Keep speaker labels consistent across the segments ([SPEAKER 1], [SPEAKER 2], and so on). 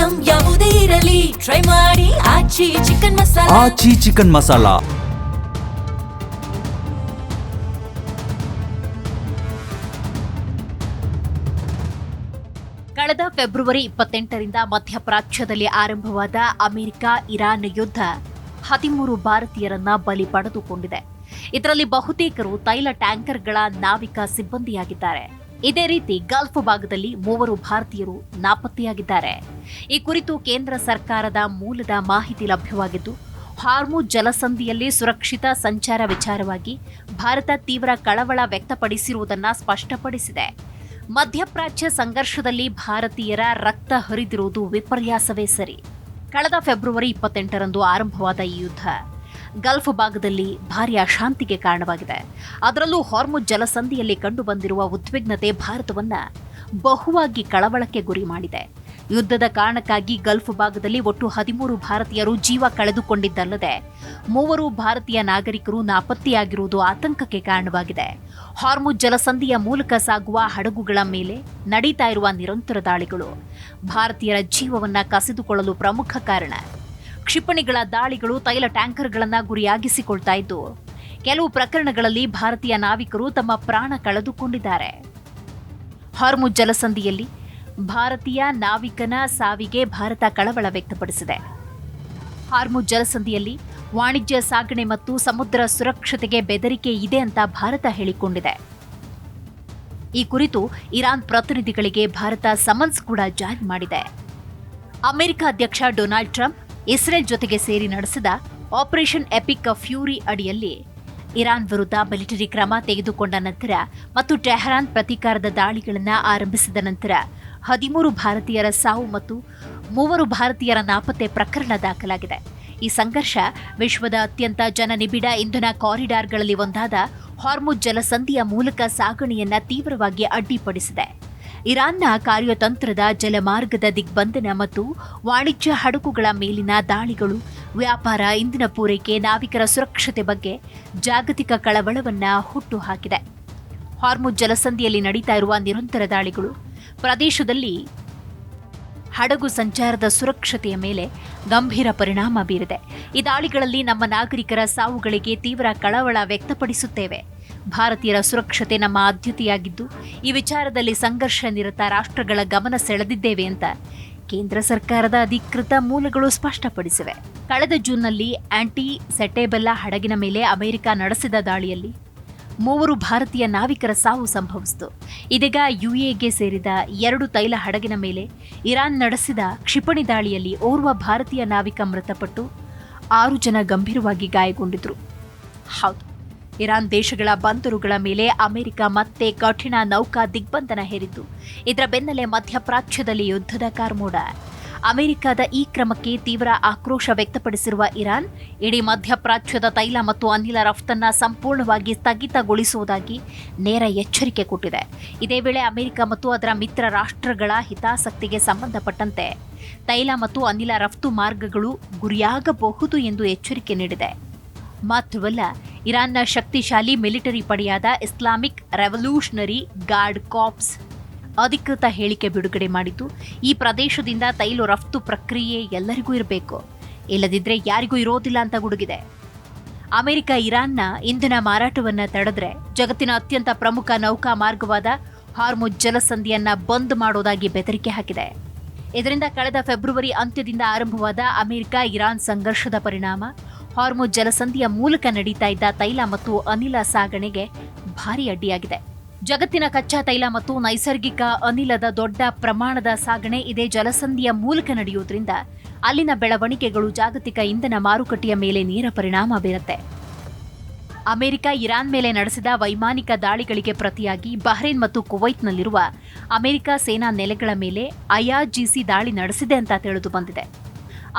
[SPEAKER 1] Item ಯಾವುದೇ ಇರಲಿ try ಮಾಡಿ ಆಚಿ ಚಿಕನ್ ಮಸಾಲಾ.
[SPEAKER 2] ಆಚಿ ಚಿಕನ್ ಮಸಾಲಾ.
[SPEAKER 3] ಕಳೆದ ಫೆಬ್ರವರಿ 28ರಿಂದ ಮಧ್ಯಪ್ರಾಚ್ಯದಲ್ಲಿ ಆರಂಭವಾದ ಅಮೆರಿಕ ಇರಾನ್ ಯುದ್ಧ 13 ಭಾರತೀಯರನ್ನ ಬಲಿ ಪಡೆದುಕೊಂಡಿದೆ. ಇದರಲ್ಲಿ ಬಹುತೇಕರು ತೈಲ ಟ್ಯಾಂಕರ್ಗಳ ನಾವಿಕ ಸಿಬ್ಬಂದಿಯಾಗಿದ್ದಾರೆ. ಇದೇ ರೀತಿ ಗಲ್ಫ್ ಭಾಗದಲ್ಲಿ 3 ಭಾರತೀಯರು ನಾಪತ್ತೆಯಾಗಿದ್ದಾರೆ. ಈ ಕುರಿತು ಕೇಂದ್ರ ಸರ್ಕಾರದ ಮೂಲದ ಮಾಹಿತಿ ಲಭ್ಯವಾಗಿದ್ದು, ಹಾರ್ಮುಜ್ ಜಲಸಂಧಿಯಲ್ಲಿ ಸುರಕ್ಷಿತ ಸಂಚಾರ ವಿಚಾರವಾಗಿ ಭಾರತ ತೀವ್ರ ಕಳವಳ ವ್ಯಕ್ತಪಡಿಸಿರುವುದನ್ನು ಸ್ಪಷ್ಟಪಡಿಸಿದೆ. ಮಧ್ಯಪ್ರಾಚ್ಯ ಸಂಘರ್ಷದಲ್ಲಿ ಭಾರತೀಯರ ರಕ್ತ ಹರಿದಿರುವುದು ವಿಪರ್ಯಾಸವೇ ಸರಿ. ಕಳೆದ ಫೆಬ್ರವರಿ 28ರಂದು ಆರಂಭವಾದ ಈ ಯುದ್ಧ ಗಲ್ಫ್ ಭಾಗದಲ್ಲಿ ಭಾರೀ ಅಶಾಂತಿಗೆ ಕಾರಣವಾಗಿದೆ. ಅದರಲ್ಲೂ ಹಾರ್ಮುಜ್ ಜಲಸಂಧಿಯಲ್ಲಿ ಕಂಡುಬಂದಿರುವ ಉದ್ವಿಗ್ನತೆ ಭಾರತವನ್ನ ಬಹುವಾಗಿ ಕಳವಳಕ್ಕೆ ಗುರಿ ಮಾಡಿದೆ. ಯುದ್ಧದ ಕಾರಣಕ್ಕಾಗಿ ಗಲ್ಫ್ ಭಾಗದಲ್ಲಿ ಒಟ್ಟು 13 ಭಾರತೀಯರು ಜೀವ ಕಳೆದುಕೊಂಡಿದ್ದಲ್ಲದೆ 3 ಭಾರತೀಯ ನಾಗರಿಕರು ನಾಪತ್ತೆಯಾಗಿರುವುದು ಆತಂಕಕ್ಕೆ ಕಾರಣವಾಗಿದೆ. ಹಾರ್ಮುಜ್ ಜಲಸಂಧಿಯ ಮೂಲಕ ಸಾಗುವ ಹಡಗುಗಳ ಮೇಲೆ ನಡೀತಾ ಇರುವ ನಿರಂತರ ದಾಳಿಗಳು ಭಾರತೀಯರ ಜೀವವನ್ನ ಕಸಿದುಕೊಳ್ಳಲು ಪ್ರಮುಖ ಕಾರಣ. ಕ್ಷಿಪಣಿಗಳ ದಾಳಿಗಳು ತೈಲ ಟ್ಯಾಂಕರ್ಗಳನ್ನು ಗುರಿಯಾಗಿಸಿಕೊಳ್ತಾ ಇದ್ದು, ಕೆಲವು ಪ್ರಕರಣಗಳಲ್ಲಿ ಭಾರತೀಯ ನಾವಿಕರು ತಮ್ಮ ಪ್ರಾಣ ಕಳೆದುಕೊಂಡಿದ್ದಾರೆ. ಹಾರ್ಮುಜ್ ಜಲಸಂಧಿಯಲ್ಲಿ ಭಾರತೀಯ ನಾವಿಕನ ಸಾವಿಗೆ ಭಾರತ ಕಳವಳ ವ್ಯಕ್ತಪಡಿಸಿದೆ. ಹಾರ್ಮುಜ್ ಜಲಸಂಧಿಯಲ್ಲಿ ವಾಣಿಜ್ಯ ಸಾಗಣೆ ಮತ್ತು ಸಮುದ್ರ ಸುರಕ್ಷತೆಗೆ ಬೆದರಿಕೆ ಇದೆ ಅಂತ ಭಾರತ ಹೇಳಿಕೊಂಡಿದೆ. ಈ ಕುರಿತು ಇರಾನ್ ಪ್ರತಿನಿಧಿಗಳಿಗೆ ಭಾರತ ಸಮನ್ಸ್ ಕೂಡ ಜಾರಿ ಮಾಡಿದೆ. ಅಮೆರಿಕ ಅಧ್ಯಕ್ಷ ಡೊನಾಲ್ಡ್ ಟ್ರಂಪ್ ಇಸ್ರೇಲ್ ಜೊತೆಗೆ ಸೇರಿ ನಡೆಸಿದ ಆಪರೇಷನ್ ಎಪಿಕ್ ಫ್ಯೂರಿ ಅಡಿಯಲ್ಲಿ ಇರಾನ್ ವಿರುದ್ಧ ಮಿಲಿಟರಿ ಕ್ರಮ ತೆಗೆದುಕೊಂಡ ನಂತರ ಮತ್ತು ಟೆಹರಾನ್ ಪ್ರತೀಕಾರದ ದಾಳಿಗಳನ್ನು ಆರಂಭಿಸಿದ ನಂತರ 13 ಭಾರತೀಯರ ಸಾವು ಮತ್ತು 3 ಭಾರತೀಯರ ನಾಪತ್ತೆ ಪ್ರಕರಣ ದಾಖಲಾಗಿದೆ. ಈ ಸಂಘರ್ಷ ವಿಶ್ವದ ಅತ್ಯಂತ ಜನನಿಬಿಡ ಇಂಧನ ಕಾರಿಡಾರ್ಗಳಲ್ಲಿ ಒಂದಾದ ಹಾರ್ಮುಜ್ ಜಲಸಂಧಿಯ ಮೂಲಕ ಸಾಗಣೆಯನ್ನ ತೀವ್ರವಾಗಿ ಅಡ್ಡಿಪಡಿಸಿದೆ. ಇರಾನ್ನ ಕಾರ್ಯತಂತ್ರದ ಜಲಮಾರ್ಗದ ದಿಗ್ಬಂಧನ ಮತ್ತು ವಾಣಿಜ್ಯ ಹಡಗುಗಳ ಮೇಲಿನ ದಾಳಿಗಳು ವ್ಯಾಪಾರ, ಇಂಧನ ಪೂರೈಕೆ, ನಾವಿಕರ ಸುರಕ್ಷತೆ ಬಗ್ಗೆ ಜಾಗತಿಕ ಕಳವಳವನ್ನ ಹುಟ್ಟುಹಾಕಿದೆ. ಹಾರ್ಮುಜ್ ಜಲಸಂಧಿಯಲ್ಲಿ ನಡೀತಾ ಇರುವ ನಿರಂತರ ದಾಳಿಗಳು ಪ್ರದೇಶದಲ್ಲಿ ಹಡಗು ಸಂಚಾರದ ಸುರಕ್ಷತೆಯ ಮೇಲೆ ಗಂಭೀರ ಪರಿಣಾಮ ಬೀರಿದೆ. ಈ ದಾಳಿಗಳಲ್ಲಿ ನಮ್ಮ ನಾಗರಿಕರ ಸಾವುಗಳಿಗೆ ತೀವ್ರ ಕಳವಳ ವ್ಯಕ್ತಪಡಿಸುತ್ತೇವೆ. ಭಾರತೀಯರ ಸುರಕ್ಷತೆ ನಮ್ಮ ಆದ್ಯತೆಯಾಗಿದ್ದು, ಈ ವಿಚಾರದಲ್ಲಿ ಸಂಘರ್ಷ ನಿರತ ರಾಷ್ಟ್ರಗಳ ಗಮನ ಸೆಳೆದಿದ್ದೇವೆ ಅಂತ ಕೇಂದ್ರ ಸರ್ಕಾರದ ಅಧಿಕೃತ ಮೂಲಗಳು ಸ್ಪಷ್ಟಪಡಿಸಿವೆ. ಕಳೆದ ಜೂನ್ನಲ್ಲಿ ಆಂಟಿ ಸೆಟೆಬೆಲ್ಲಾ ಹಡಗಿನ ಮೇಲೆ ಅಮೆರಿಕ ನಡೆಸಿದ ದಾಳಿಯಲ್ಲಿ 3 ಭಾರತೀಯ ನಾವಿಕರ ಸಾವು ಸಂಭವಿಸಿತು. ಇದೀಗ ಯುಎಗೆ ಸೇರಿದ 2 ತೈಲ ಹಡಗಿನ ಮೇಲೆ ಇರಾನ್ ನಡೆಸಿದ ಕ್ಷಿಪಣಿ ದಾಳಿಯಲ್ಲಿ ಓರ್ವ ಭಾರತೀಯ ನಾವಿಕ ಮೃತಪಟ್ಟು 6 ಜನ ಗಂಭೀರವಾಗಿ ಗಾಯಗೊಂಡಿದ್ರು. ಹೌದು, ಇರಾನ್ ದೇಶಗಳ ಬಂದರುಗಳ ಮೇಲೆ ಅಮೆರಿಕ ಮತ್ತೆ ಕಠಿಣ ನೌಕಾ ದಿಗ್ಬಂಧನ ಹೇರಿದ್ದು, ಇದರ ಬೆನ್ನಲ್ಲೇ ಮಧ್ಯಪ್ರಾಚ್ಯದಲ್ಲಿ ಯುದ್ಧದ ಕಾರ್ಮೋಡ. ಅಮೆರಿಕದ ಈ ಕ್ರಮಕ್ಕೆ ತೀವ್ರ ಆಕ್ರೋಶ ವ್ಯಕ್ತಪಡಿಸಿರುವ ಇರಾನ್ ಇಡೀ ಮಧ್ಯಪ್ರಾಚ್ಯದ ತೈಲ ಮತ್ತು ಅನಿಲ ರಫ್ತನ್ನ ಸಂಪೂರ್ಣವಾಗಿ ಸ್ಥಗಿತಗೊಳಿಸುವುದಾಗಿ ನೇರ ಎಚ್ಚರಿಕೆ ಕೊಟ್ಟಿದೆ. ಇದೇ ವೇಳೆ ಅಮೆರಿಕ ಮತ್ತು ಅದರ ಮಿತ್ರ ರಾಷ್ಟ್ರಗಳ ಹಿತಾಸಕ್ತಿಗೆ ಸಂಬಂಧಪಟ್ಟಂತೆ ತೈಲ ಮತ್ತು ಅನಿಲ ರಫ್ತು ಮಾರ್ಗಗಳು ಗುರಿಯಾಗಬಹುದು ಎಂದು ಎಚ್ಚರಿಕೆ ನೀಡಿದೆ. ಮಾತ್ರವಲ್ಲ, ಇರಾನ್ನ ಶಕ್ತಿಶಾಲಿ ಮಿಲಿಟರಿ ಪಡೆಯಾದ ಇಸ್ಲಾಮಿಕ್ ರೆವಲ್ಯೂಷನರಿ ಗಾರ್ಡ್ ಕಾರ್ಪ್ಸ್ ಅಧಿಕೃತ ಹೇಳಿಕೆ ಬಿಡುಗಡೆ ಮಾಡಿದ್ದು, ಈ ಪ್ರದೇಶದಿಂದ ತೈಲ ರಫ್ತು ಪ್ರಕ್ರಿಯೆ ಎಲ್ಲರಿಗೂ ಇರಬೇಕು, ಇಲ್ಲದಿದ್ದರೆ ಯಾರಿಗೂ ಇರೋದಿಲ್ಲ ಅಂತ ಗುಡುಗಿದೆ. ಅಮೆರಿಕ ಇರಾನ್ನ ಇಂಧನ ಮಾರಾಟವನ್ನು ತಡೆದ್ರೆ ಜಗತ್ತಿನ ಅತ್ಯಂತ ಪ್ರಮುಖ ನೌಕಾ ಮಾರ್ಗವಾದ ಹಾರ್ಮುಜ್ ಜಲಸಂಧಿಯನ್ನ ಬಂದ್ ಮಾಡೋದಾಗಿ ಬೆದರಿಕೆ ಹಾಕಿದೆ. ಇದರಿಂದ ಕಳೆದ ಫೆಬ್ರವರಿ ಅಂತ್ಯದಿಂದ ಆರಂಭವಾದ ಅಮೆರಿಕ ಇರಾನ್ ಸಂಘರ್ಷದ ಪರಿಣಾಮ ಹಾರ್ಮುಜ್ ಜಲಸಂಧಿಯ ಮೂಲಕ ನಡೀತಾ ಇದ್ದ ತೈಲ ಮತ್ತು ಅನಿಲ ಸಾಗಣೆಗೆ ಭಾರೀ ಅಡ್ಡಿಯಾಗಿದೆ. ಜಗತ್ತಿನ ಕಚ್ಚಾ ತೈಲ ಮತ್ತು ನೈಸರ್ಗಿಕ ಅನಿಲದ ದೊಡ್ಡ ಪ್ರಮಾಣದ ಸಾಗಣೆ ಇದೇ ಜಲಸಂಧಿಯ ಮೂಲಕ ನಡೆಯುವುದರಿಂದ ಅಲ್ಲಿನ ಬೆಳವಣಿಗೆಗಳು ಜಾಗತಿಕ ಇಂಧನ ಮಾರುಕಟ್ಟೆಯ ಮೇಲೆ ನೇರ ಪರಿಣಾಮ ಬೀರುತ್ತೆ. ಅಮೆರಿಕ ಇರಾನ್ ಮೇಲೆ ನಡೆಸಿದ ವೈಮಾನಿಕ ದಾಳಿಗಳಿಗೆ ಪ್ರತಿಯಾಗಿ ಬಹ್ರೇನ್ ಮತ್ತು ಕುವೈತ್ನಲ್ಲಿರುವ ಅಮೆರಿಕ ಸೇನಾ ನೆಲೆಗಳ ಮೇಲೆ ಐಆರ್ಜಿಸಿ ದಾಳಿ ನಡೆಸಿದೆ ಅಂತ ತಿಳಿದು ಬಂದಿದೆ.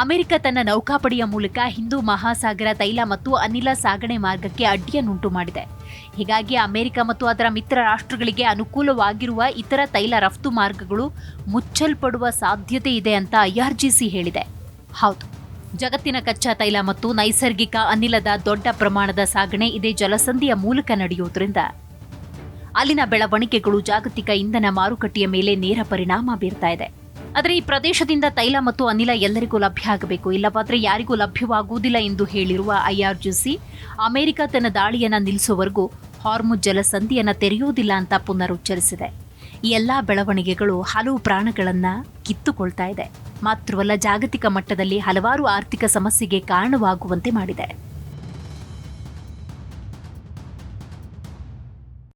[SPEAKER 3] ಅಮೆರಿಕ ತನ್ನ ನೌಕಾಪಡೆಯ ಮೂಲಕ ಹಿಂದೂ ಮಹಾಸಾಗರ ತೈಲ ಮತ್ತು ಅನಿಲ ಸಾಗಣೆ ಮಾರ್ಗಕ್ಕೆ ಅಡ್ಡಿಯನ್ನುಂಟು ಮಾಡಿದೆ. ಹೀಗಾಗಿ ಅಮೆರಿಕ ಮತ್ತು ಅದರ ಮಿತ್ರ ರಾಷ್ಟ್ರಗಳಿಗೆ ಅನುಕೂಲವಾಗಿರುವ ಇತರ ತೈಲ ರಫ್ತು ಮಾರ್ಗಗಳು ಮುಚ್ಚಲ್ಪಡುವ ಸಾಧ್ಯತೆ ಇದೆ ಅಂತ ಐಆರ್ಜಿಸಿ ಹೇಳಿದೆ. ಹೌದು, ಜಗತ್ತಿನ ಕಚ್ಚಾ ತೈಲ ಮತ್ತು ನೈಸರ್ಗಿಕ ಅನಿಲದ ದೊಡ್ಡ ಪ್ರಮಾಣದ ಸಾಗಣೆ ಇದೇ ಜಲಸಂಧಿಯ ಮೂಲಕ ನಡೆಯುವುದರಿಂದ ಅಲ್ಲಿನ ಬೆಳವಣಿಗೆಗಳು ಜಾಗತಿಕ ಇಂಧನ ಮಾರುಕಟ್ಟೆಯ ಮೇಲೆ ನೇರ ಪರಿಣಾಮ ಬೀರ್ತಾ ಇದೆ. ಆದರೆ ಈ ಪ್ರದೇಶದಿಂದ ತೈಲ ಮತ್ತು ಅನಿಲ ಎಲ್ಲರಿಗೂ ಲಭ್ಯ ಆಗಬೇಕು, ಇಲ್ಲವಾದರೆ ಯಾರಿಗೂ ಲಭ್ಯವಾಗುವುದಿಲ್ಲ ಎಂದು ಹೇಳಿರುವ IRGC ಅಮೆರಿಕ ತನ್ನ ದಾಳಿಯನ್ನ ನಿಲ್ಲಿಸುವವರೆಗೂ ಹಾರ್ಮುಜ್ ಜಲಸಂಧಿಯನ್ನ ತೆರೆಯುವುದಿಲ್ಲ ಅಂತ ಪುನರುಚ್ಚರಿಸಿದೆ. ಈ ಎಲ್ಲಾ ಬೆಳವಣಿಗೆಗಳು ಹಲವು ಪ್ರಾಣಗಳನ್ನ ಕಿತ್ತುಕೊಳ್ತಾ ಇದೆ, ಮಾತ್ರವಲ್ಲ ಜಾಗತಿಕ ಮಟ್ಟದಲ್ಲಿ ಹಲವಾರು ಆರ್ಥಿಕ ಸಮಸ್ಯೆಗೆ ಕಾರಣವಾಗುವಂತೆ ಮಾಡಿದೆ.